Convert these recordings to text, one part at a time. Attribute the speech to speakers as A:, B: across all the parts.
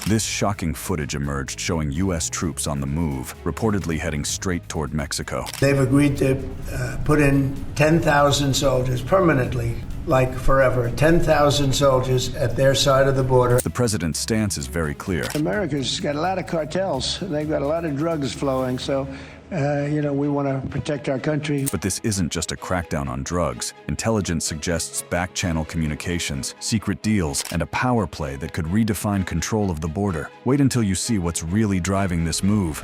A: This shocking footage emerged showing U.S. troops on the move, reportedly heading straight toward Mexico.
B: They've agreed to put in 10,000 soldiers permanently, like forever, 10,000 soldiers at their side of the border.
A: The president's stance is very clear.
B: America's got a lot of cartels. They've got a lot of drugs flowing, so we want to protect our country.
A: But this isn't just a crackdown on drugs. Intelligence suggests back-channel communications, secret deals, and a power play that could redefine control of the border. Wait until you see what's really driving this move.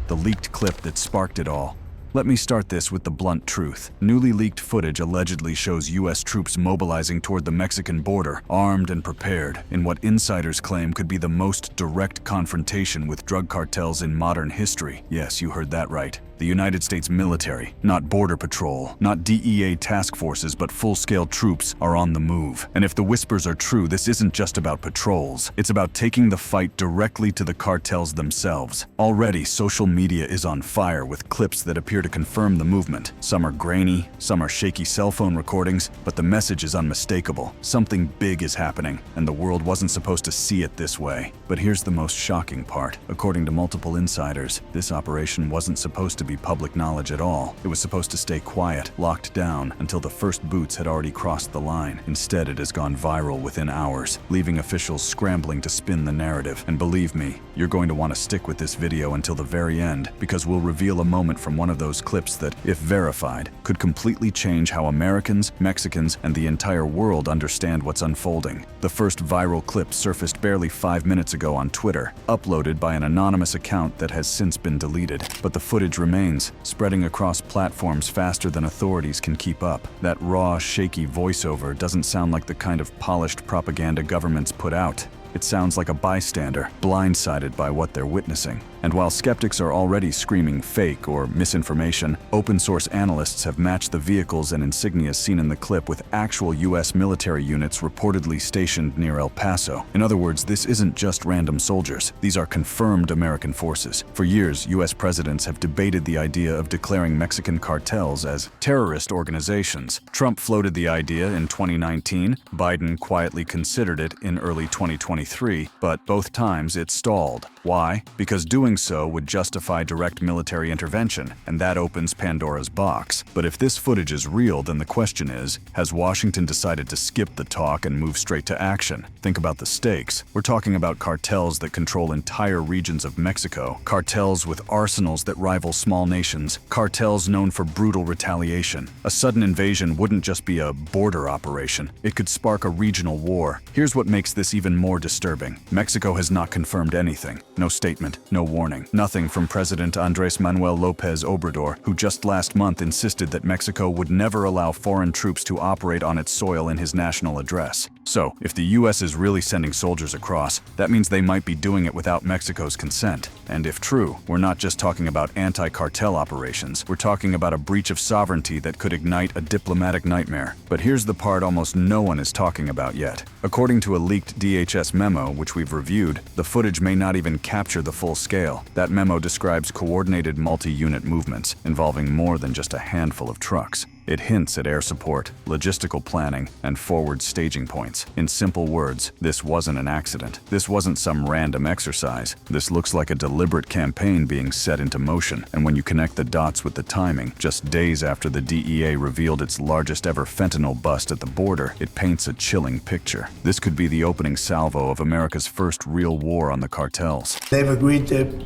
A: The leaked clip that sparked it all. Let me start this with the blunt truth. Newly leaked footage allegedly shows U.S. troops mobilizing toward the Mexican border, armed and prepared, in what insiders claim could be the most direct confrontation with drug cartels in modern history. Yes, you heard that right. The United States military, not Border Patrol, not DEA task forces, but full-scale troops are on the move. And if the whispers are true, this isn't just about patrols. It's about taking the fight directly to the cartels themselves. Already, social media is on fire with clips that appear to confirm the movement. Some are grainy, some are shaky cell phone recordings, but the message is unmistakable. Something big is happening, and the world wasn't supposed to see it this way. But here's the most shocking part. According to multiple insiders, this operation wasn't supposed to be public knowledge at all. It was supposed to stay quiet, locked down, until the first boots had already crossed the line. Instead, it has gone viral within hours, leaving officials scrambling to spin the narrative. And believe me, you're going to want to stick with this video until the very end, because we'll reveal a moment from one of those clips that, if verified, could completely change how Americans, Mexicans, and the entire world understand what's unfolding. The first viral clip surfaced barely 5 minutes ago on Twitter, uploaded by an anonymous account that has since been deleted. But the footage remains, spreading across platforms faster than authorities can keep up. That raw, shaky voiceover doesn't sound like the kind of polished propaganda governments put out. It sounds like a bystander, blindsided by what they're witnessing. And while skeptics are already screaming fake or misinformation, open-source analysts have matched the vehicles and insignia seen in the clip with actual U.S. military units reportedly stationed near El Paso. In other words, this isn't just random soldiers. These are confirmed American forces. For years, U.S. presidents have debated the idea of declaring Mexican cartels as terrorist organizations. Trump floated the idea in 2019. Biden quietly considered it in early 2023, but both times it stalled. Why? Because doing so would justify direct military intervention, and that opens Pandora's box. But if this footage is real, then the question is, has Washington decided to skip the talk and move straight to action? Think about the stakes. We're talking about cartels that control entire regions of Mexico, cartels with arsenals that rival small nations, cartels known for brutal retaliation. A sudden invasion wouldn't just be a border operation. It could spark a regional war. Here's what makes this even more disturbing. Mexico has not confirmed anything. No statement, no warning, nothing from President Andrés Manuel López Obrador, who just last month insisted that Mexico would never allow foreign troops to operate on its soil in his national address. So, if the U.S. is really sending soldiers across, that means they might be doing it without Mexico's consent. And if true, we're not just talking about anti-cartel operations, we're talking about a breach of sovereignty that could ignite a diplomatic nightmare. But here's the part almost no one is talking about yet. According to a leaked DHS memo, which we've reviewed, the footage may not even capture the full scale. That memo describes coordinated multi-unit movements involving more than just a handful of trucks. It hints at air support, logistical planning, and forward staging points. In simple words, this wasn't an accident. This wasn't some random exercise. This looks like a deliberate campaign being set into motion. And when you connect the dots with the timing, just days after the DEA revealed its largest ever fentanyl bust at the border, it paints a chilling picture. This could be the opening salvo of America's first real war on the cartels.
B: They've agreed to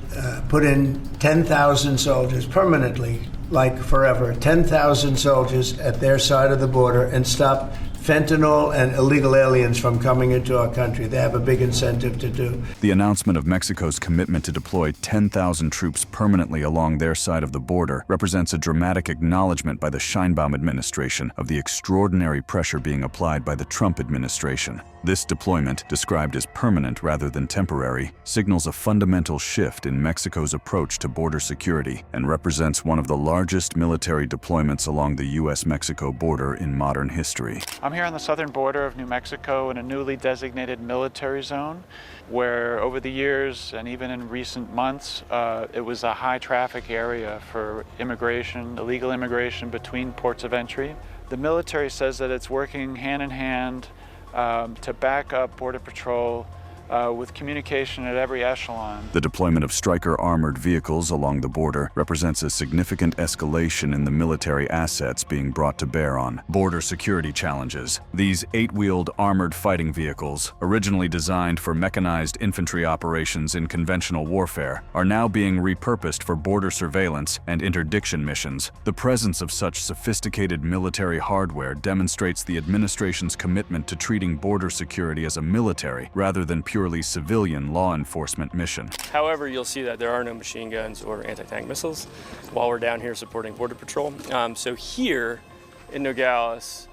B: put in 10,000 soldiers permanently, like forever, 10,000 soldiers at their side of the border and stop fentanyl and illegal aliens from coming into our country. They have a big incentive to do.
A: The announcement of Mexico's commitment to deploy 10,000 troops permanently along their side of the border represents a dramatic acknowledgement by the Sheinbaum administration of the extraordinary pressure being applied by the Trump administration. This deployment, described as permanent rather than temporary, signals a fundamental shift in Mexico's approach to border security and represents one of the largest military deployments along the U.S.-Mexico border in modern history.
C: I'm here on the southern border of New Mexico in a newly designated military zone where over the years and even in recent months, it was a high traffic area for immigration, illegal immigration between ports of entry. The military says that it's working hand in hand to back up Border Patrol with communication at every echelon.
A: The deployment of Stryker armored vehicles along the border represents a significant escalation in the military assets being brought to bear on border security challenges. These 8-wheeled armored fighting vehicles, originally designed for mechanized infantry operations in conventional warfare, are now being repurposed for border surveillance and interdiction missions. The presence of such sophisticated military hardware demonstrates the administration's commitment to treating border security as a military rather than purely civilian law enforcement mission.
D: However, you'll see that there are no machine guns or anti-tank missiles while we're down here supporting Border Patrol. So here in Nogales,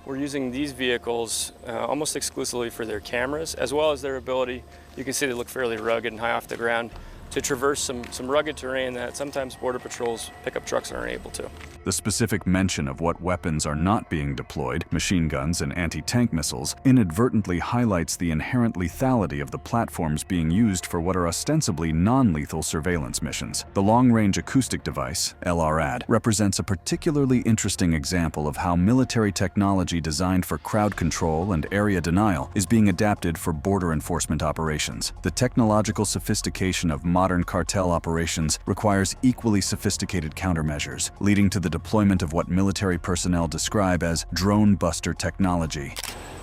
D: we're using these vehicles almost exclusively for their cameras, as well as their ability, you can see they look fairly rugged and high off the ground, to traverse some rugged terrain that sometimes Border Patrol's pickup trucks aren't able to.
A: The specific mention of what weapons are not being deployed, machine guns and anti-tank missiles, inadvertently highlights the inherent lethality of the platforms being used for what are ostensibly non-lethal surveillance missions. The long-range acoustic device, LRAD, represents a particularly interesting example of how military technology designed for crowd control and area denial is being adapted for border enforcement operations. The technological sophistication of modern cartel operations requires equally sophisticated countermeasures, leading to the deployment of what military personnel describe as drone buster technology.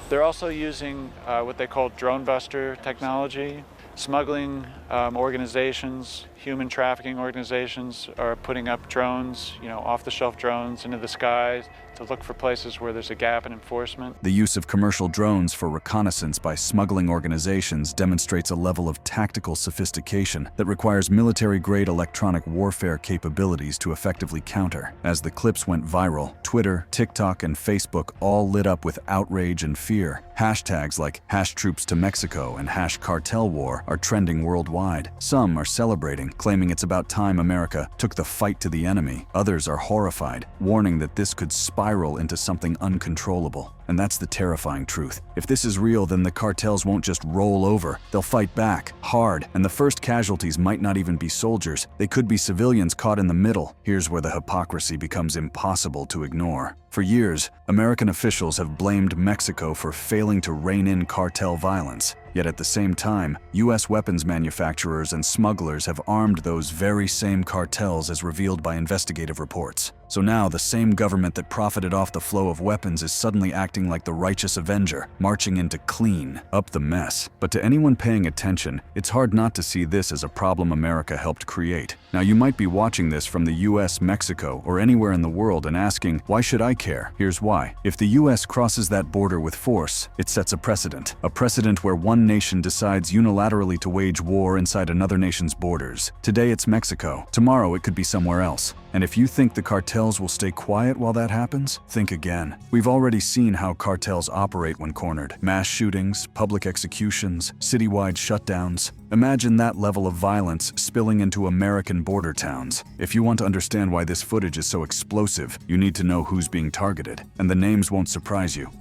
C: They're also using what they call drone buster technology. Smuggling organizations, human trafficking organizations are putting up drones, off-the-shelf drones into the skies to look for places where there's a gap in enforcement.
A: The use of commercial drones for reconnaissance by smuggling organizations demonstrates a level of tactical sophistication that requires military-grade electronic warfare capabilities to effectively counter. As the clips went viral, Twitter, TikTok, and Facebook all lit up with outrage and fear. Hashtags like #TroopsToMexico and #CartelWar are trending worldwide. Some are celebrating, claiming it's about time America took the fight to the enemy. Others are horrified, warning that this could spiral into something uncontrollable. And that's the terrifying truth. If this is real, then the cartels won't just roll over. They'll fight back, hard, and the first casualties might not even be soldiers. They could be civilians caught in the middle. Here's where the hypocrisy becomes impossible to ignore. For years, American officials have blamed Mexico for failing to rein in cartel violence. Yet at the same time, U.S. weapons manufacturers and smugglers have armed those very same cartels as revealed by investigative reports. So now the same government that profited off the flow of weapons is suddenly acting like the righteous avenger, marching in to clean up the mess. But to anyone paying attention, it's hard not to see this as a problem America helped create. Now you might be watching this from the US, Mexico, or anywhere in the world and asking, why should I care? Here's why. If the US crosses that border with force, it sets a precedent where one nation decides unilaterally to wage war inside another nation's borders. Today it's Mexico, tomorrow it could be somewhere else. And if you think the cartels will stay quiet while that happens, think again. We've already seen how cartels operate when cornered. Mass shootings, public executions, citywide shutdowns. Imagine that level of violence spilling into American border towns. If you want to understand why this footage is so explosive, you need to know who's being targeted. And the names won't surprise you.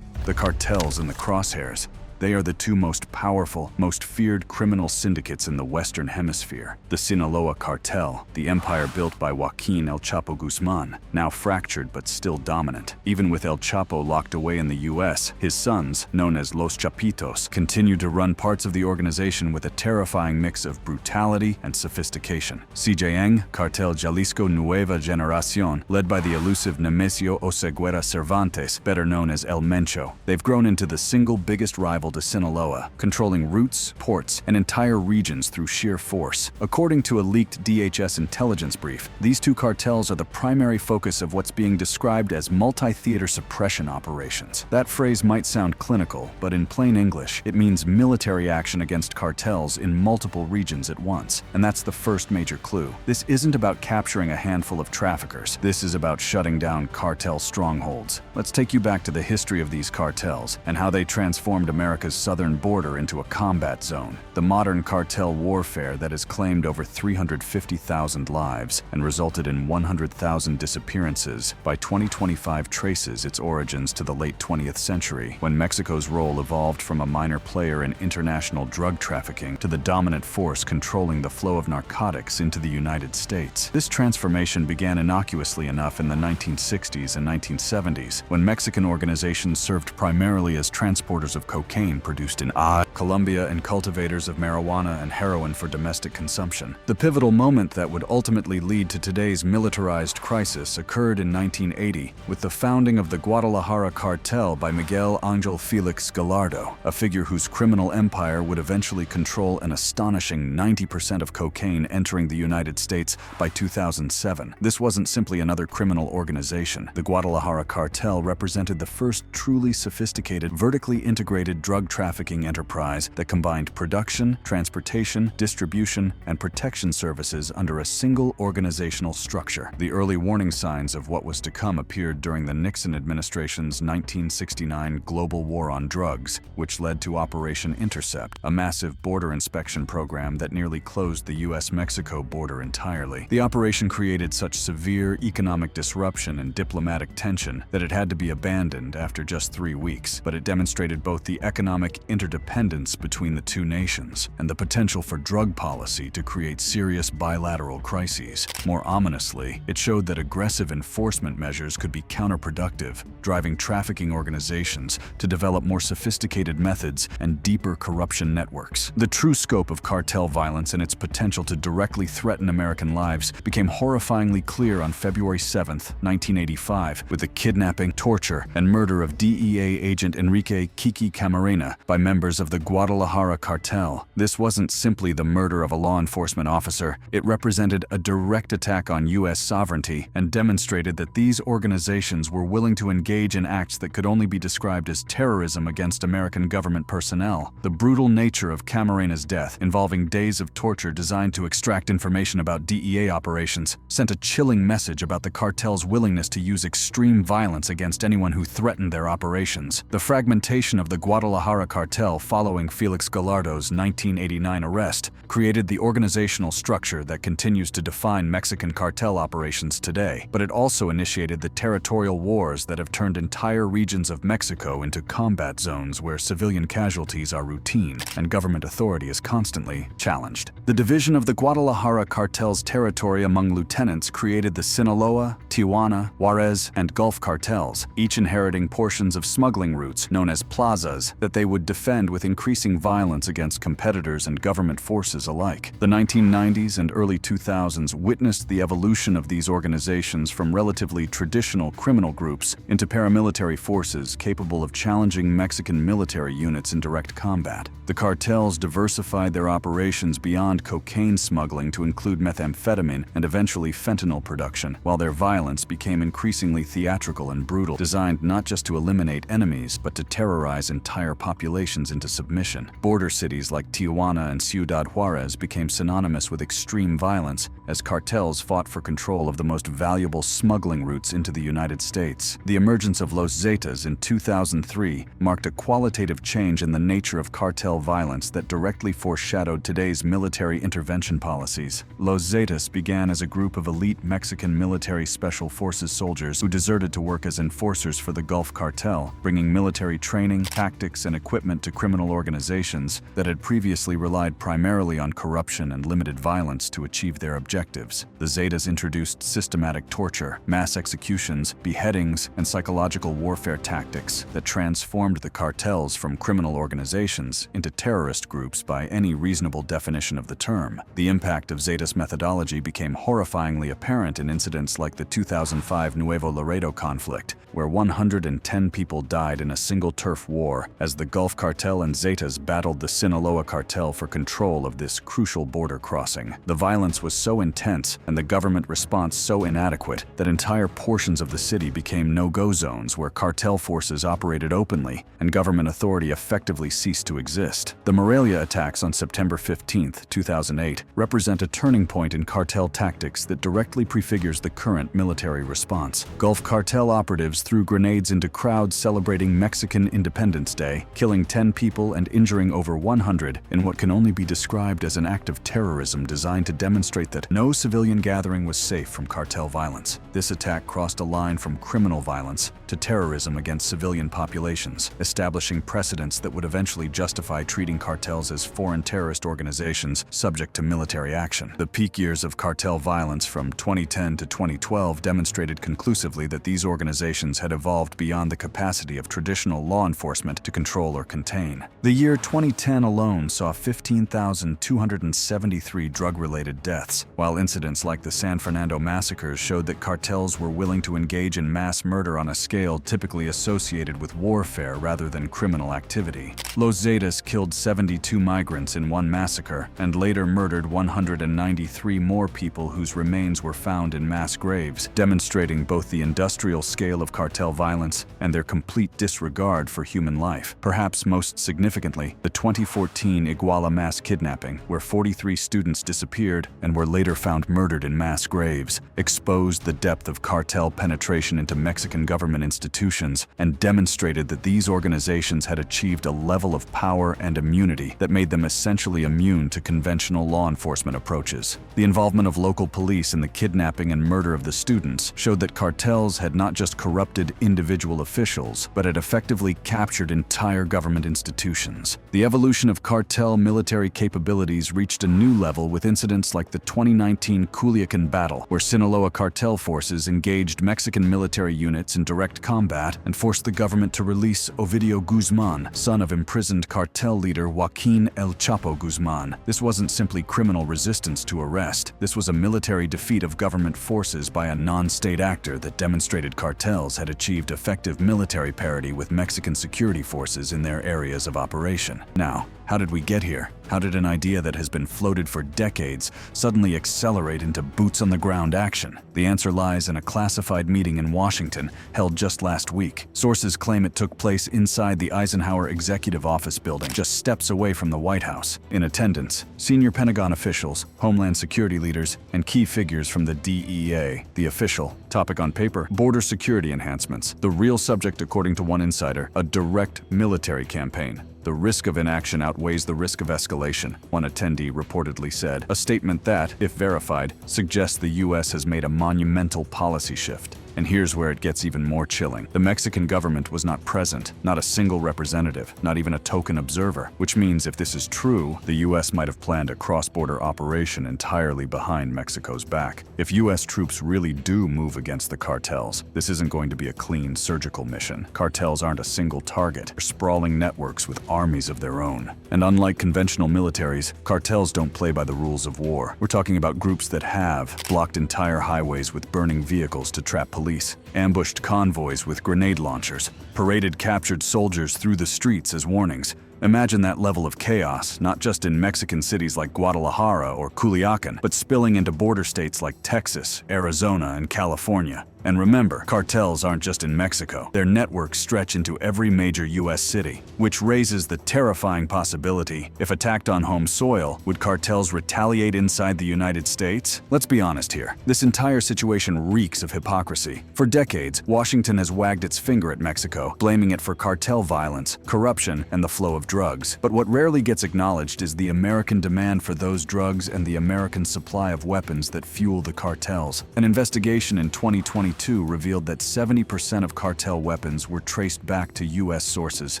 A: The cartels in the crosshairs. They are the two most powerful, most feared criminal syndicates in the Western Hemisphere. The Sinaloa Cartel, the empire built by Joaquin El Chapo Guzman, now fractured but still dominant. Even with El Chapo locked away in the US, his sons, known as Los Chapitos, continue to run parts of the organization with a terrifying mix of brutality and sophistication. CJN, Cartel Jalisco Nueva Generación, led by the elusive Nemesio Oseguera Cervantes, better known as El Mencho. They've grown into the single biggest rival to Sinaloa, controlling routes, ports, and entire regions through sheer force. According to a leaked DHS intelligence brief, these two cartels are the primary focus of what's being described as multi-theater suppression operations. That phrase might sound clinical, but in plain English, it means military action against cartels in multiple regions at once. And that's the first major clue. This isn't about capturing a handful of traffickers. This is about shutting down cartel strongholds. Let's take you back to the history of these cartels and how they transformed America's southern border into a combat zone. The modern cartel warfare that has claimed over 350,000 lives and resulted in 100,000 disappearances by 2025 traces its origins to the late 20th century, when Mexico's role evolved from a minor player in international drug trafficking to the dominant force controlling the flow of narcotics into the United States. This transformation began innocuously enough in the 1960s and 1970s, when Mexican organizations served primarily as transporters of cocaine cocaine produced in Colombia and cultivators of marijuana and heroin for domestic consumption. The pivotal moment that would ultimately lead to today's militarized crisis occurred in 1980 with the founding of the Guadalajara Cartel by Miguel Ángel Félix Gallardo, a figure whose criminal empire would eventually control an astonishing 90% of cocaine entering the United States by 2007. This wasn't simply another criminal organization. The Guadalajara Cartel represented the first truly sophisticated, vertically integrated drug trafficking enterprise that combined production, transportation, distribution, and protection services under a single organizational structure. The early warning signs of what was to come appeared during the Nixon administration's 1969 global war on drugs, which led to Operation Intercept, a massive border inspection program that nearly closed the US-Mexico border entirely. The operation created such severe economic disruption and diplomatic tension that it had to be abandoned after just 3 weeks, but it demonstrated both the economic interdependence between the two nations and the potential for drug policy to create serious bilateral crises. More ominously, it showed that aggressive enforcement measures could be counterproductive, driving trafficking organizations to develop more sophisticated methods and deeper corruption networks. The true scope of cartel violence and its potential to directly threaten American lives became horrifyingly clear on February 7, 1985, with the kidnapping, torture, and murder of DEA agent Enrique "Kiki" Camarena by members of the Guadalajara Cartel. This wasn't simply the murder of a law enforcement officer, it represented a direct attack on U.S. sovereignty and demonstrated that these organizations were willing to engage in acts that could only be described as terrorism against American government personnel. The brutal nature of Camarena's death, involving days of torture designed to extract information about DEA operations, sent a chilling message about the cartel's willingness to use extreme violence against anyone who threatened their operations. The fragmentation of the Guadalajara Cartel following Felix Gallardo's 1989 arrest created the organizational structure that continues to define Mexican cartel operations today, but it also initiated the territorial wars that have turned entire regions of Mexico into combat zones where civilian casualties are routine and government authority is constantly challenged. The division of the Guadalajara Cartel's territory among lieutenants created the Sinaloa, Tijuana, Juarez, and Gulf cartels, each inheriting portions of smuggling routes known as plazas that they would defend with increasing violence against competitors and government forces alike. The 1990s and early 2000s witnessed the evolution of these organizations from relatively traditional criminal groups into paramilitary forces capable of challenging Mexican military units in direct combat. The cartels diversified their operations beyond cocaine smuggling to include methamphetamine and eventually fentanyl production, while their violence became increasingly theatrical and brutal, designed not just to eliminate enemies, but to terrorize entire populations into submission. Border cities like Tijuana and Ciudad Juarez became synonymous with extreme violence as cartels fought for control of the most valuable smuggling routes into the United States. The emergence of Los Zetas in 2003 marked a qualitative change in the nature of cartel violence that directly foreshadowed today's military intervention policies. Los Zetas began as a group of elite Mexican military special forces soldiers who deserted to work as enforcers for the Gulf Cartel, bringing military training, tactics, and equipment to criminal organizations that had previously relied primarily on corruption and limited violence to achieve their objectives. The Zetas introduced systematic torture, mass executions, beheadings, and psychological warfare tactics that transformed the cartels from criminal organizations into terrorist groups by any reasonable definition of the term. The impact of Zetas methodology became horrifyingly apparent in incidents like the 2005 Nuevo Laredo conflict, where 110 people died in a single turf war as the Gulf Cartel and Zetas battled the Sinaloa Cartel for control of this crucial border crossing. The violence was so intense and the government response so inadequate that entire portions of the city became no-go zones where cartel forces operated openly and government authority effectively ceased to exist. The Morelia attacks on September 15, 2008, represent a turning point in cartel tactics that directly prefigures the current military response. Gulf Cartel operatives threw grenades into crowds celebrating Mexican Independence Day, killing 10 people and injuring over 100 in what can only be described as an act of terrorism designed to demonstrate that No civilian gathering was safe from cartel violence. This attack crossed a line from criminal violence to terrorism against civilian populations, establishing precedents that would eventually justify treating cartels as foreign terrorist organizations subject to military action. The peak years of cartel violence from 2010 to 2012 demonstrated conclusively that these organizations had evolved beyond the capacity of traditional law enforcement to control or contain. The year 2010 alone saw 15,273 drug-related deaths, while incidents like the San Fernando massacres showed that cartels were willing to engage in mass murder on a scale typically associated with warfare rather than criminal activity. Los Zetas killed 72 migrants in one massacre and later murdered 193 more people whose remains were found in mass graves, demonstrating both the industrial scale of cartel violence and their complete disregard for human life. Perhaps most significantly, the 2014 Iguala mass kidnapping, where 43 students disappeared and were later found murdered in mass graves, exposed the depth of cartel penetration into Mexican government institutions and demonstrated that these organizations had achieved a level of power and immunity that made them essentially immune to conventional law enforcement approaches. The involvement of local police in the kidnapping and murder of the students showed that cartels had not just corrupted individual officials, but had effectively captured entire government institutions. The evolution of cartel military capabilities reached a new level with incidents like the 2019 Culiacan battle, where Sinaloa cartel forces engaged Mexican military units in direct combat and forced the government to release Ovidio Guzman, son of imprisoned cartel leader Joaquin El Chapo Guzman. This wasn't simply criminal resistance to arrest. This was a military defeat of government forces by a non-state actor that demonstrated cartels had achieved effective military parity with Mexican security forces in their areas of operation. Now, how did we get here? How did an idea that has been floated for decades suddenly accelerate into boots-on-the-ground action? The answer lies in a classified meeting in Washington held just last week. Sources claim it took place inside the Eisenhower Executive Office building, just steps away from the White House. In attendance, senior Pentagon officials, Homeland Security leaders, and key figures from the DEA. The official topic on paper, border security enhancements. The real subject, according to one insider, a direct military campaign. The risk of inaction outweighs the risk of escalation, one attendee reportedly said, a statement that, if verified, suggests the U.S. has made a monumental policy shift. And here's where it gets even more chilling. The Mexican government was not present, not a single representative, not even a token observer, which means if this is true, the U.S. might have planned a cross-border operation entirely behind Mexico's back. If U.S. troops really do move against the cartels, this isn't going to be a clean surgical mission. Cartels aren't a single target. They're sprawling networks with armies of their own. And unlike conventional militaries, cartels don't play by the rules of war. We're talking about groups that have blocked entire highways with burning vehicles to trap police, ambushed convoys with grenade launchers, paraded captured soldiers through the streets as warnings. Imagine that level of chaos, not just in Mexican cities like Guadalajara or Culiacan, but spilling into border states like Texas, Arizona, and California. And remember, cartels aren't just in Mexico. Their networks stretch into every major U.S. city, which raises the terrifying possibility, if attacked on home soil, would cartels retaliate inside the United States? Let's be honest here. This entire situation reeks of hypocrisy. For decades, Washington has wagged its finger at Mexico, blaming it for cartel violence, corruption, and the flow of drugs. But what rarely gets acknowledged is the American demand for those drugs and the American supply of weapons that fuel the cartels. An investigation in 2022 revealed that 70% of cartel weapons were traced back to U.S. sources.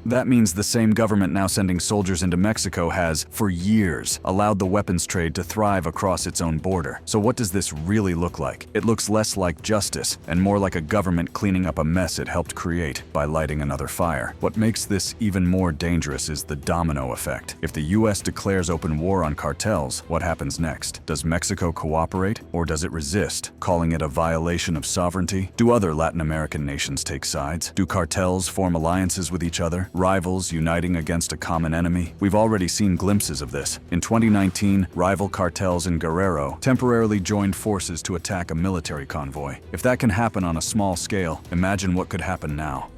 A: That means the same government now sending soldiers into Mexico has, for years, allowed the weapons trade to thrive across its own border. So what does this really look like? It looks less like justice and more like a government cleaning up a mess it helped create by lighting another fire. What makes this even more dangerous is the domino effect. If the U.S. declares open war on cartels, what happens next? Does Mexico cooperate, or does it resist, calling it a violation of sovereignty? Do other Latin American nations take sides? Do cartels form alliances with each other, rivals uniting against a common enemy? We've already seen glimpses of this. In 2019, rival cartels in Guerrero temporarily joined forces to attack a military convoy. If that can happen on a small scale, imagine what could happen now.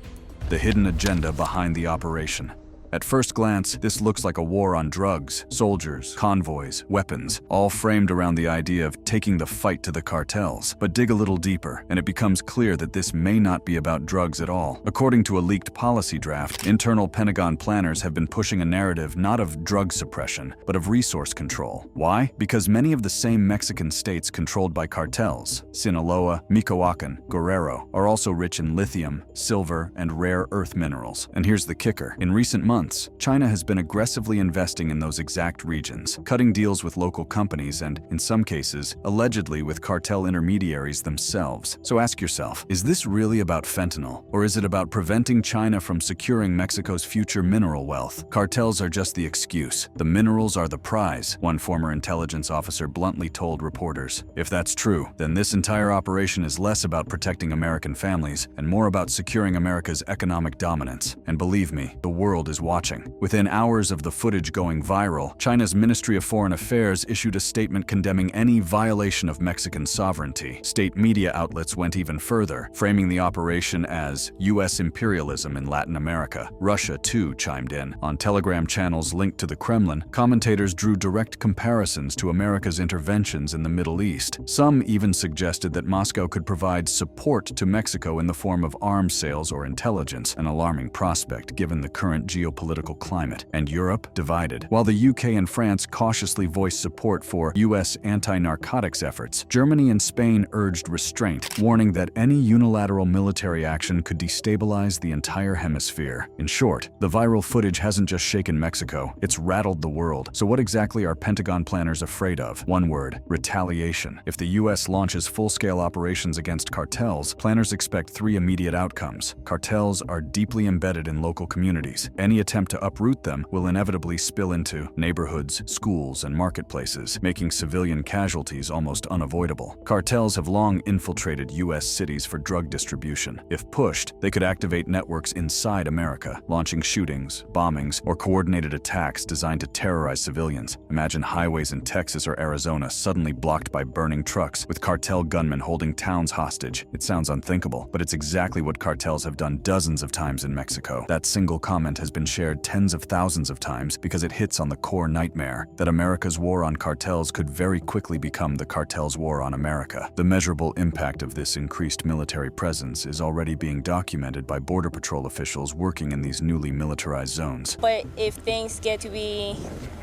A: The hidden agenda behind the operation. At first glance, this looks like a war on drugs, soldiers, convoys, weapons, all framed around the idea of taking the fight to the cartels. But dig a little deeper, and it becomes clear that this may not be about drugs at all. According to a leaked policy draft, internal Pentagon planners have been pushing a narrative not of drug suppression, but of resource control. Why? Because many of the same Mexican states controlled by cartels, Sinaloa, Michoacan, Guerrero, are also rich in lithium, silver, and rare earth minerals. And here's the kicker. In recent months, China has been aggressively investing in those exact regions, cutting deals with local companies and, in some cases, allegedly with cartel intermediaries themselves. So ask yourself, is this really about fentanyl, or is it about preventing China from securing Mexico's future mineral wealth? Cartels are just the excuse. The minerals are the prize, one former intelligence officer bluntly told reporters. If that's true, then this entire operation is less about protecting American families and more about securing America's economic dominance. And believe me, the world is watching. Within hours of the footage going viral, China's Ministry of Foreign Affairs issued a statement condemning any violation of Mexican sovereignty. State media outlets went even further, framing the operation as U.S. imperialism in Latin America. Russia, too, chimed in. On Telegram channels linked to the Kremlin, commentators drew direct comparisons to America's interventions in the Middle East. Some even suggested that Moscow could provide support to Mexico in the form of arms sales or intelligence, an alarming prospect given the current geopolitical climate. And Europe divided. While the UK and France cautiously voiced support for U.S. anti-narcotics efforts, Germany and Spain urged restraint, warning that any unilateral military action could destabilize the entire hemisphere. In short, the viral footage hasn't just shaken Mexico, it's rattled the world. So what exactly are Pentagon planners afraid of? One word: retaliation. If the U.S. launches full-scale operations against cartels, planners expect three immediate outcomes. Cartels are deeply embedded in local communities. Any attempt to uproot them will inevitably spill into neighborhoods, schools, and marketplaces, making civilian casualties almost unavoidable. Cartels have long infiltrated U.S. cities for drug distribution. If pushed, they could activate networks inside America, launching shootings, bombings, or coordinated attacks designed to terrorize civilians. Imagine highways in Texas or Arizona suddenly blocked by burning trucks, with cartel gunmen holding towns hostage. It sounds unthinkable, but it's exactly what cartels have done dozens of times in Mexico. That single comment has been shared tens of thousands of times because it hits on the core nightmare that America's war on cartels could very quickly become the cartels' war on America. The measurable impact of this increased military presence is already being documented by Border Patrol officials working in these newly militarized zones.
E: But if things get to be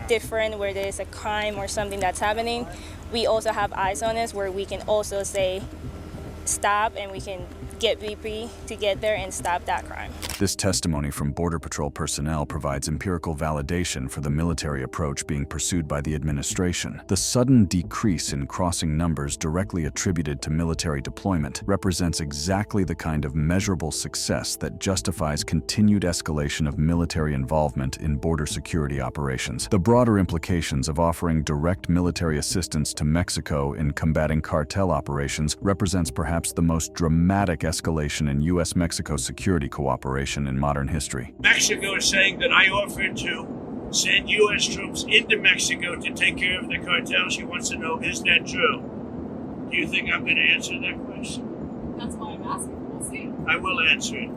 E: different, where there's a crime or something that's happening, we also have eyes on us where we can also say stop, and we can get BP to get there and stop that crime.
A: This testimony from Border Patrol personnel provides empirical validation for the military approach being pursued by the administration. The sudden decrease in crossing numbers directly attributed to military deployment represents exactly the kind of measurable success that justifies continued escalation of military involvement in border security operations. The broader implications of offering direct military assistance to Mexico in combating cartel operations represents perhaps the most dramatic escalation in U.S.-Mexico security cooperation in modern history.
F: Mexico is saying that I offered to send U.S. troops into Mexico to take care of the cartel. She wants to know, is that true? Do you think I'm going to answer that question?
G: That's why I'm asking. We'll see.
F: I will answer it.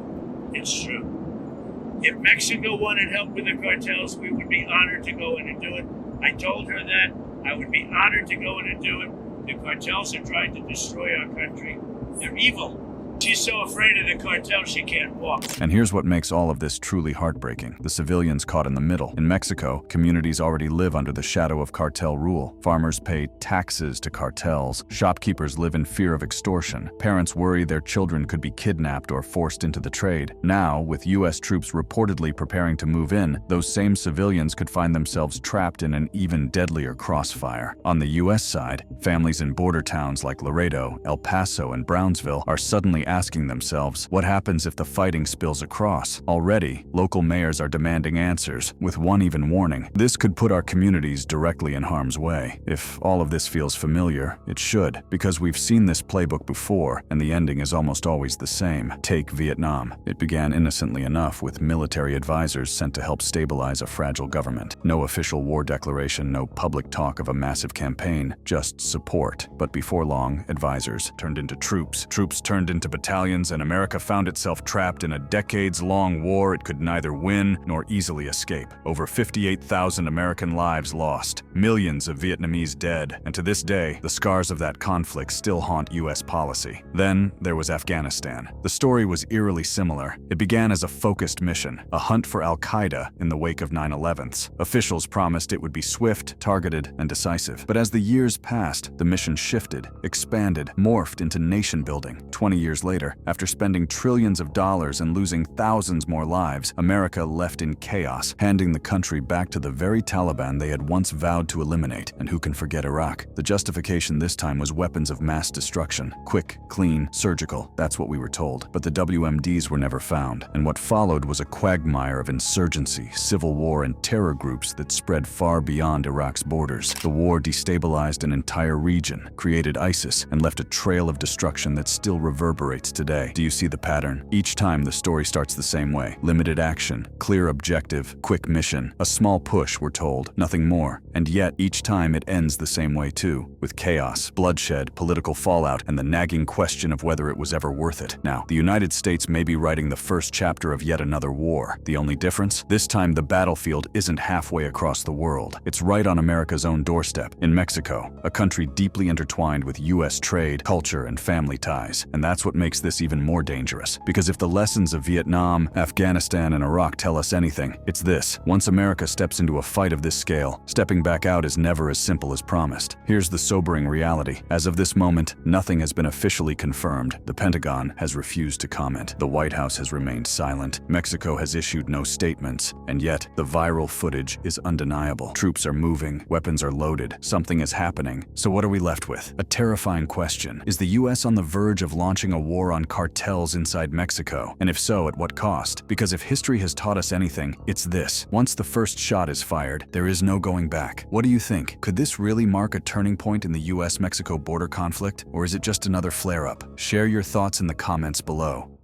F: It's true. If Mexico wanted help with the cartels, we would be honored to go in and do it. I told her that. I would be honored to go in and do it. The cartels are trying to destroy our country. They're evil. She's so afraid of the cartel she can't walk.
A: And here's what makes all of this truly heartbreaking: the civilians caught in the middle. In Mexico, communities already live under the shadow of cartel rule. Farmers pay taxes to cartels. Shopkeepers live in fear of extortion. Parents worry their children could be kidnapped or forced into the trade. Now, with U.S. troops reportedly preparing to move in, those same civilians could find themselves trapped in an even deadlier crossfire. On the U.S. side, families in border towns like Laredo, El Paso, and Brownsville are suddenly asking themselves, what happens if the fighting spills across? Already, local mayors are demanding answers, with one even warning: this could put our communities directly in harm's way. If all of this feels familiar, it should, because we've seen this playbook before, and the ending is almost always the same. Take Vietnam. It began innocently enough with military advisors sent to help stabilize a fragile government. No official war declaration, no public talk of a massive campaign, just support. But before long, advisors turned into troops. Troops turned into battalions, and America found itself trapped in a decades-long war it could neither win nor easily escape. Over 58,000 American lives lost, millions of Vietnamese dead, and to this day, the scars of that conflict still haunt U.S. policy. Then there was Afghanistan. The story was eerily similar. It began as a focused mission, a hunt for al-Qaeda in the wake of 9/11s. Officials promised it would be swift, targeted, and decisive. But as the years passed, the mission shifted, expanded, morphed into nation-building. 20 years later, after spending trillions of dollars and losing thousands more lives, America left in chaos, handing the country back to the very Taliban they had once vowed to eliminate. And who can forget Iraq? The justification this time was weapons of mass destruction. Quick, clean, surgical, that's what we were told. But the WMDs were never found, and what followed was a quagmire of insurgency, civil war, and terror groups that spread far beyond Iraq's borders. The war destabilized an entire region, created ISIS, and left a trail of destruction that still reverberates today. Do you see the pattern? Each time the story starts the same way. Limited action, clear objective, quick mission, a small push, we're told, nothing more. And yet, each time it ends the same way too, with chaos, bloodshed, political fallout, and the nagging question of whether it was ever worth it. Now, the United States may be writing the first chapter of yet another war. The only difference? This time the battlefield isn't halfway across the world. It's right on America's own doorstep, in Mexico, a country deeply intertwined with U.S. trade, culture, and family ties. And that's what makes this even more dangerous. Because if the lessons of Vietnam, Afghanistan, and Iraq tell us anything, it's this. Once America steps into a fight of this scale, stepping back out is never as simple as promised. Here's the sobering reality. As of this moment, nothing has been officially confirmed. The Pentagon has refused to comment. The White House has remained silent. Mexico has issued no statements. And yet, the viral footage is undeniable. Troops are moving, weapons are loaded, something is happening. So what are we left with? A terrifying question. Is the U.S. on the verge of launching a war on cartels inside Mexico? And if so, at what cost? Because if history has taught us anything, it's this. Once the first shot is fired, there is no going back. What do you think? Could this really mark a turning point in the U.S.-Mexico border conflict? Or is it just another flare-up? Share your thoughts in the comments below.